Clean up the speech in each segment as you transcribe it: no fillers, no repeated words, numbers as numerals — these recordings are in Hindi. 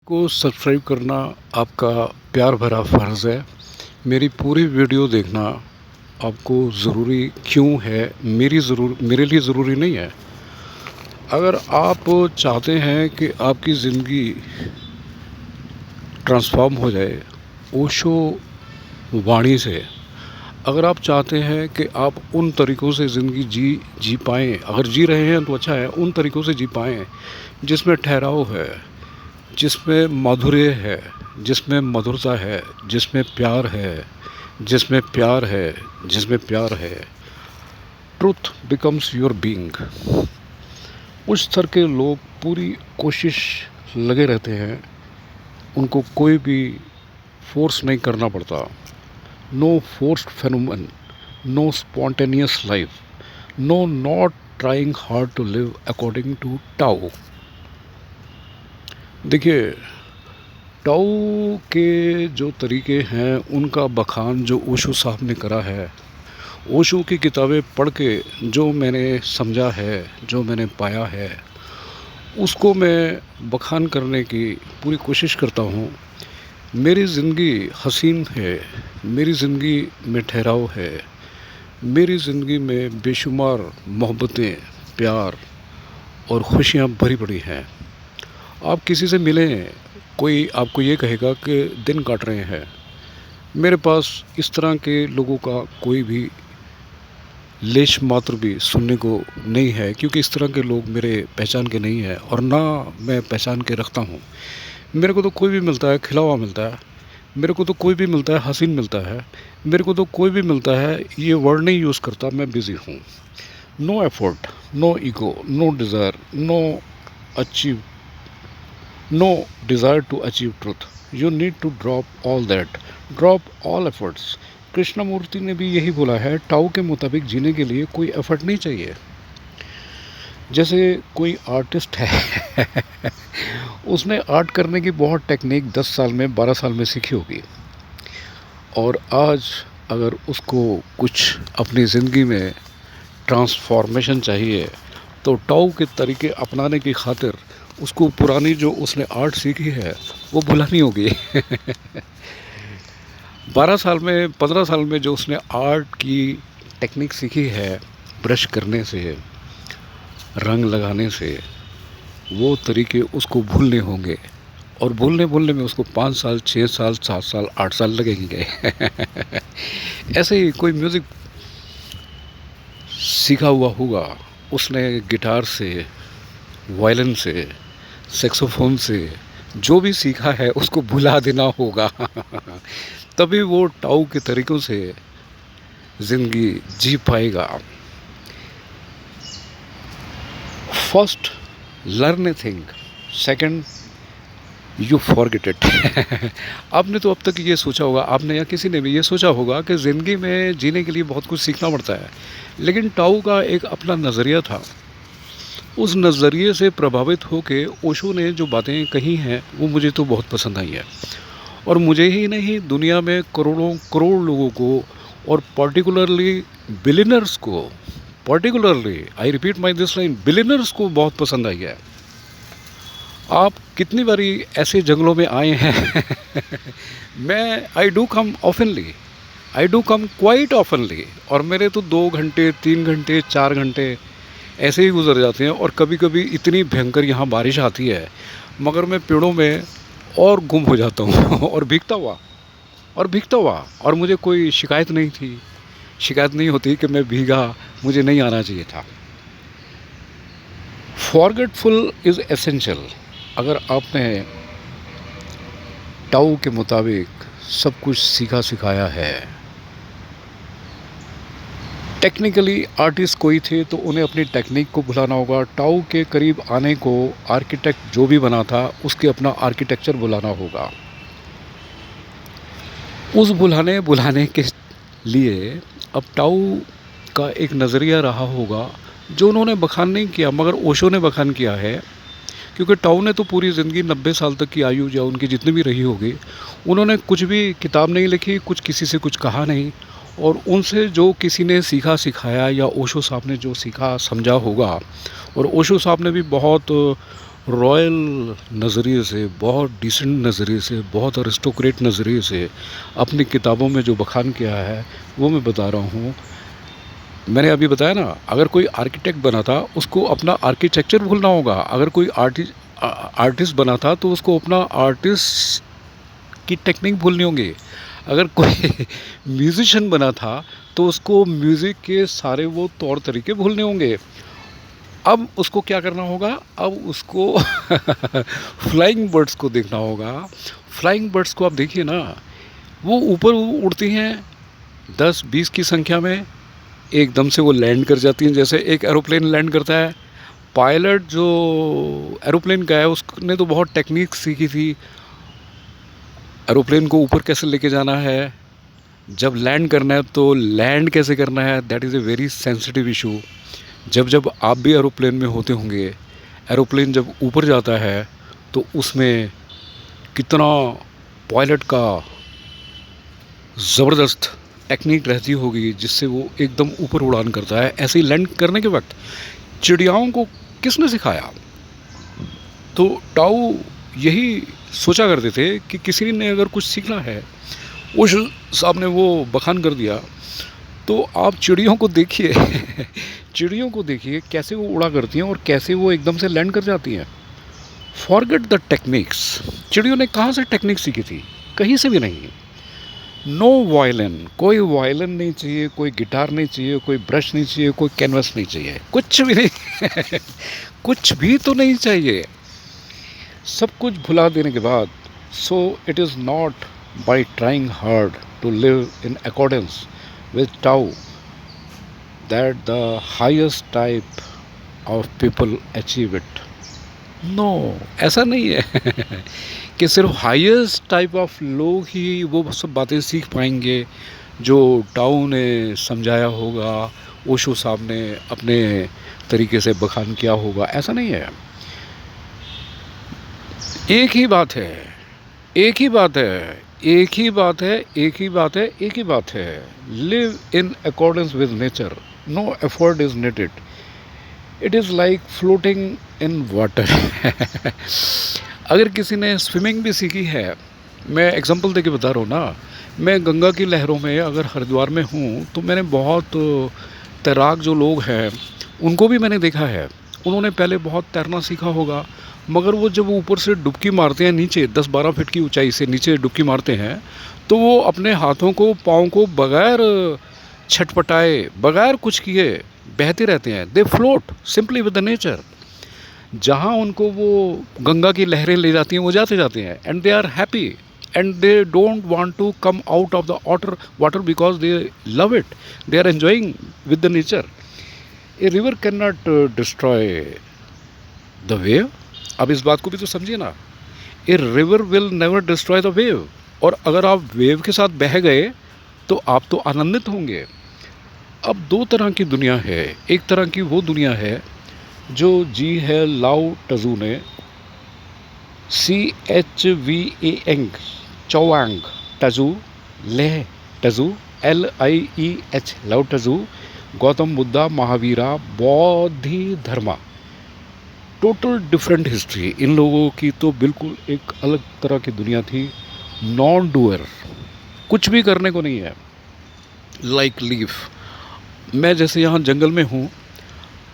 को सब्सक्राइब करना आपका प्यार भरा फ़र्ज़ है। मेरी पूरी वीडियो देखना आपको ज़रूरी क्यों है, मेरे लिए ज़रूरी नहीं है। अगर आप चाहते हैं कि आपकी ज़िंदगी ट्रांसफ़ॉर्म हो जाए ओशो वाणी से, अगर आप चाहते हैं कि आप उन तरीक़ों से ज़िंदगी जी पाएँ, अगर जी रहे हैं तो अच्छा है, उन तरीक़ों से जी पाएँ जिसमें ठहराव है, जिसमें माधुर्य है, जिसमें मधुरता है, जिसमें प्यार है, जिसमें प्यार है, जिसमें प्यार है। Truth becomes your being. उस स्तर के लोग पूरी कोशिश लगे रहते हैं, उनको कोई भी फोर्स नहीं करना पड़ता। No forced phenomenon, no spontaneous life, no not trying hard to live according to Tao. देखिए, टाओ के जो तरीक़े हैं उनका बखान जो ओशो साहब ने करा है, ओशो की किताबें पढ़ के जो मैंने समझा है, जो मैंने पाया है, उसको मैं बखान करने की पूरी कोशिश करता हूँ। मेरी ज़िंदगी हसीन है, मेरी ज़िंदगी में ठहराव है, मेरी ज़िंदगी में बेशुमार मोहब्बतें, प्यार और खुशियाँ भरी पड़ी हैं। आप किसी से मिलें, कोई आपको ये कहेगा कि दिन काट रहे हैं। मेरे पास इस तरह के लोगों का कोई भी लेश मात्र भी सुनने को नहीं है, क्योंकि इस तरह के लोग मेरे पहचान के नहीं हैं और ना मैं पहचान के रखता हूँ। मेरे को तो कोई भी मिलता है खिला हुआ मिलता है, मेरे को तो कोई भी मिलता है हसीन मिलता है, मेरे को तो कोई भी मिलता है ये वर्ड नहीं यूज़ करता मैं बिज़ी हूँ। No effort, no ego, no desire, no desire to achieve truth. You need to drop all that, drop all efforts. Krishnamurti ने भी यही बोला है, टाओ के मुताबिक जीने के लिए कोई एफर्ट नहीं चाहिए। जैसे कोई आर्टिस्ट है उसने आर्ट करने की बहुत टेक्निक 10 साल में 12 साल में सीखी होगी, और आज अगर उसको कुछ अपनी ज़िंदगी में ट्रांसफॉर्मेशन चाहिए तो टाओ के तरीके अपनाने की खातिर उसको पुरानी जो उसने आर्ट सीखी है वो भुलानी होगी 12 साल में 15 साल में जो उसने आर्ट की टेक्निक सीखी है, ब्रश करने से, रंग लगाने से, वो तरीके उसको भूलने होंगे, और भूलने में उसको 5 साल, 6 साल, 7 साल, 8 साल लगेंगे ऐसे ही कोई म्यूज़िक सीखा हुआ होगा, उसने गिटार से, वायलिन से, सैक्सोफोन से जो भी सीखा है उसको भुला देना होगा तभी वो टाओ के तरीक़ों से ज़िंदगी जी पाएगा। First learn a thing, second you forget it आपने तो अब तक ये सोचा होगा, आपने या किसी ने भी ये सोचा होगा कि ज़िंदगी में जीने के लिए बहुत कुछ सीखना पड़ता है, लेकिन टाओ का एक अपना नज़रिया था। उस नज़रिए से प्रभावित होके ओशो ने जो बातें कही हैं वो मुझे तो बहुत पसंद आई है, और मुझे ही नहीं दुनिया में करोड़ों करोड़ लोगों को, और पर्टिकुलरली बिलियनर्स को, particularly I repeat my this line, billionaires को बहुत पसंद आई है। आप कितनी बारी ऐसे जंगलों में आए हैं मैं आई डू कम क्वाइट ऑफनली, और मेरे तो 2 घंटे 3 घंटे 4 घंटे ऐसे ही गुजर जाते हैं, और कभी कभी इतनी भयंकर यहाँ बारिश आती है मगर मैं पेड़ों में और गुम हो जाता हूँ और भीगता हुआ, और मुझे कोई शिकायत नहीं होती कि मैं भीगा, मुझे नहीं आना चाहिए था। Forgetful is essential. अगर आपने टाओ के मुताबिक सब कुछ सीखा सिखाया है, टेक्निकली आर्टिस्ट कोई थे तो उन्हें अपनी टेक्निक को भुलाना होगा। टाओ के करीब आने को आर्किटेक्ट जो भी बना था उसके अपना आर्किटेक्चर बुलाना होगा। उस बुलाने के लिए अब टाओ का एक नज़रिया रहा होगा जो उन्होंने बखान नहीं किया मगर ओशो ने बखान किया है, क्योंकि टाओ ने तो पूरी ज़िंदगी 90 साल तक की आयु या उनकी जितनी भी रही होगी, उन्होंने कुछ भी किताब नहीं लिखी, कुछ किसी से कुछ कहा नहीं, और उनसे जो किसी ने सीखा सिखाया या ओशो साहब ने जो सीखा समझा होगा, और ओशो साहब ने भी बहुत रॉयल नज़रिए से, बहुत डिसेंट नज़रिए से, बहुत अरिस्टोक्रेट नज़रिए से अपनी किताबों में जो बखान किया है वो मैं बता रहा हूँ। मैंने अभी बताया ना, अगर कोई आर्किटेक्ट बना था उसको अपना आर्किटेक्चर भूलना होगा, अगर कोई आर्टिस्ट बना था तो उसको अपना आर्टिस्ट की टेक्निक भूलनी होगी, अगर कोई म्यूजिशियन बना था तो उसको म्यूज़िक के सारे वो तौर तरीके भूलने होंगे। अब उसको क्या करना होगा, अब उसको फ्लाइंग बर्ड्स को देखना होगा। फ्लाइंग बर्ड्स को आप देखिए ना, वो ऊपर उड़ती हैं 10-20 की संख्या में, एकदम से वो लैंड कर जाती हैं जैसे एक एरोप्लेन लैंड करता है। पायलट जो एरोप्लेन का है उसने तो बहुत टेक्निक सीखी थी, एरोप्लेन को ऊपर कैसे लेके जाना है, जब लैंड करना है तो लैंड कैसे करना है, that is a very sensitive issue. जब जब आप भी एरोप्लेन में होते होंगे, एरोप्लेन जब ऊपर जाता है तो उसमें कितना पायलट का ज़बरदस्त टेक्निक रहती होगी जिससे वो एकदम ऊपर उड़ान करता है। ऐसे ही लैंड करने के वक्त चिड़ियाओं को किसने सिखाया, तो टाऊ यही सोचा करते थे कि किसी ने अगर कुछ सीखना है, उस साहब ने वो बखान कर दिया। तो आप चिड़ियों को देखिए चिड़ियों को देखिए कैसे वो उड़ा करती हैं और कैसे वो एकदम से लैंड कर जाती हैं। Forget the techniques. चिड़ियों ने कहाँ से टेक्निक सीखी थी, कहीं से भी नहीं। नो वायलिन, कोई वायलिन नहीं चाहिए, कोई गिटार नहीं चाहिए, कोई ब्रश नहीं चाहिए, कोई कैनवस नहीं चाहिए, कुछ भी नहीं कुछ भी तो नहीं चाहिए। सब कुछ भुला देने के बाद, so it is not by trying hard to live in accordance with Tao that the highest type of people achieve it. No, ऐसा नहीं है कि सिर्फ हाईएस्ट टाइप ऑफ लोग ही वो सब बातें सीख पाएंगे जो टाओ ने समझाया होगा, ओशो साहब ने अपने तरीके से बखान किया होगा, ऐसा नहीं है। एक ही बात है, एक ही बात है, एक ही बात है, एक ही बात है, एक ही बात है। Live in accordance with nature, no effort is needed, it is like floating in water अगर किसी ने स्विमिंग भी सीखी है, मैं एग्जांपल देके बता रहा हूँ ना, मैं गंगा की लहरों में अगर हरिद्वार में हूँ तो मैंने बहुत तैराक जो लोग हैं उनको भी मैंने देखा है, उन्होंने पहले बहुत तैरना सीखा होगा, मगर वो जब ऊपर से डुबकी मारते हैं नीचे 10-12 फीट की ऊंचाई से नीचे डुबकी मारते हैं, तो वो अपने हाथों को पाँव को बगैर छटपटाए, बगैर कुछ किए बहते रहते हैं। दे float simply with the nature. जहाँ उनको वो गंगा की लहरें ले जाती हैं वो जाते जाते हैं, and they are happy and they don't want to come out of the water because they love it, they are enjoying with the nature. A river can not destroy the wave. अब इस बात को भी तो समझिए ना, a river will never destroy the wave. और अगर आप वेव के साथ बह गए तो आप तो आनंदित होंगे। अब दो तरह की दुनिया है, एक तरह की वो दुनिया है जो जी है लाओ टजू ने, CHVANG चौवांग टजू, लेह टजू LIEH लाओ टजू, गौतम बुद्धा, महावीरा, बौद्धि धर्मा। टोटल डिफरेंट हिस्ट्री इन लोगों की, तो बिल्कुल एक अलग तरह की दुनिया थी। नॉन डूअर, कुछ भी करने को नहीं है, लाइक लीफ। मैं जैसे यहाँ जंगल में हूँ,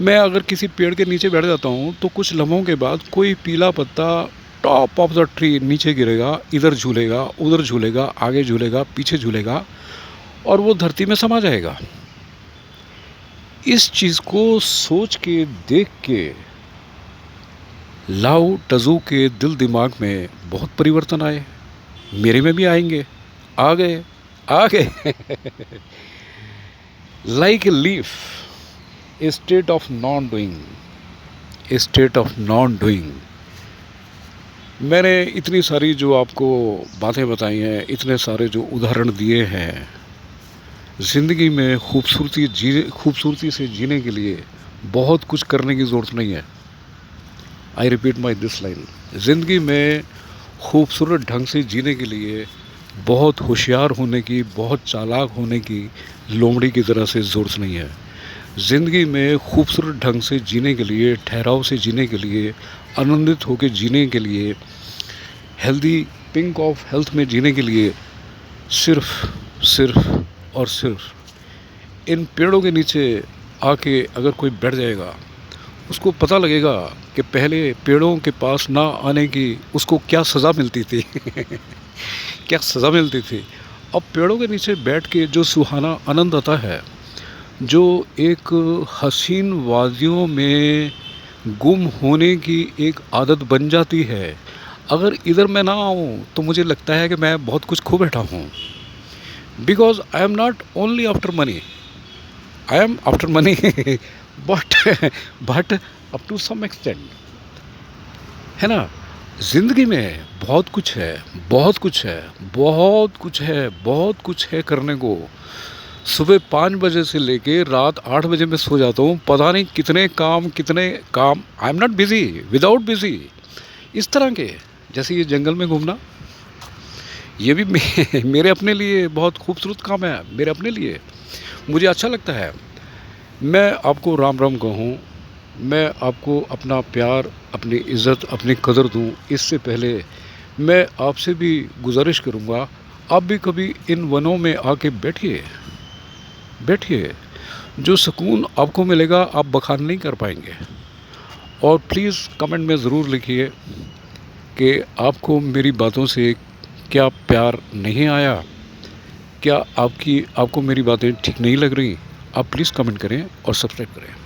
मैं अगर किसी पेड़ के नीचे बैठ जाता हूँ तो कुछ लम्हों के बाद कोई पीला पत्ता टॉप ऑफ द ट्री नीचे गिरेगा, इधर झूलेगा, उधर झूलेगा, आगे झूलेगा, पीछे झूलेगा और वो धरती में समा जाएगा। इस चीज़ को सोच के, देख के लाओ टजू के दिल दिमाग में बहुत परिवर्तन आए, मेरे में भी आएंगे, आ गए, आ गए like a leaf, A state of non doing, A state of non doing. मैंने इतनी सारी जो आपको बातें बताई हैं, इतने सारे जो उदाहरण दिए हैं, ज़िंदगी में खूबसूरती से जीने के लिए बहुत कुछ करने की ज़रूरत नहीं है। I repeat my this line, ज़िंदगी में खूबसूरत ढंग से जीने के लिए बहुत होशियार होने की, बहुत चालाक होने की, लोमड़ी की तरह से ज़रूरत नहीं है। ज़िंदगी में खूबसूरत ढंग से जीने के लिए, ठहराव से जीने के लिए, आनंदित होकर जीने के लिए, हेल्दी पिंक ऑफ हेल्थ में जीने के लिए सिर्फ़ सिर्फ़ और सिर्फ़ इन पेड़ों के नीचे आके अगर कोई बैठ जाएगा, उसको पता लगेगा कि पहले पेड़ों के पास ना आने की उसको क्या सज़ा मिलती थी। क्या सज़ा मिलती थी। अब पेड़ों के नीचे बैठ के जो सुहाना आनंद आता है, जो एक हसीन वादियों में गुम होने की एक आदत बन जाती है, अगर इधर मैं ना आऊँ तो मुझे लगता है कि मैं बहुत कुछ खो बैठा हूँ। Because I am not only after money, I am after money but but up to some extent, है ना? ज़िंदगी में बहुत कुछ है, बहुत कुछ है, बहुत कुछ है, बहुत कुछ है करने को। सुबह 5 बजे से लेके रात 8 बजे मैं सो जाता हूँ, पता नहीं कितने काम। आई am not busy, without busy. इस तरह के, जैसे ये जंगल में घूमना, ये भी मेरे अपने लिए बहुत खूबसूरत काम है, मेरे अपने लिए। मुझे अच्छा लगता है। मैं आपको राम राम कहूँ, मैं आपको अपना प्यार, अपनी इज़्ज़त, अपनी कदर दूँ, इससे पहले मैं आपसे भी गुज़ारिश करूँगा, आप भी कभी इन वनों में आके बैठिए, बैठिए। जो सुकून आपको मिलेगा आप बखान नहीं कर पाएंगे। और प्लीज़ कमेंट में ज़रूर लिखिए कि आपको मेरी बातों से क्या प्यार नहीं आया, क्या आपको मेरी बातें ठीक नहीं लग रही। आप प्लीज़ कमेंट करें और सब्सक्राइब करें।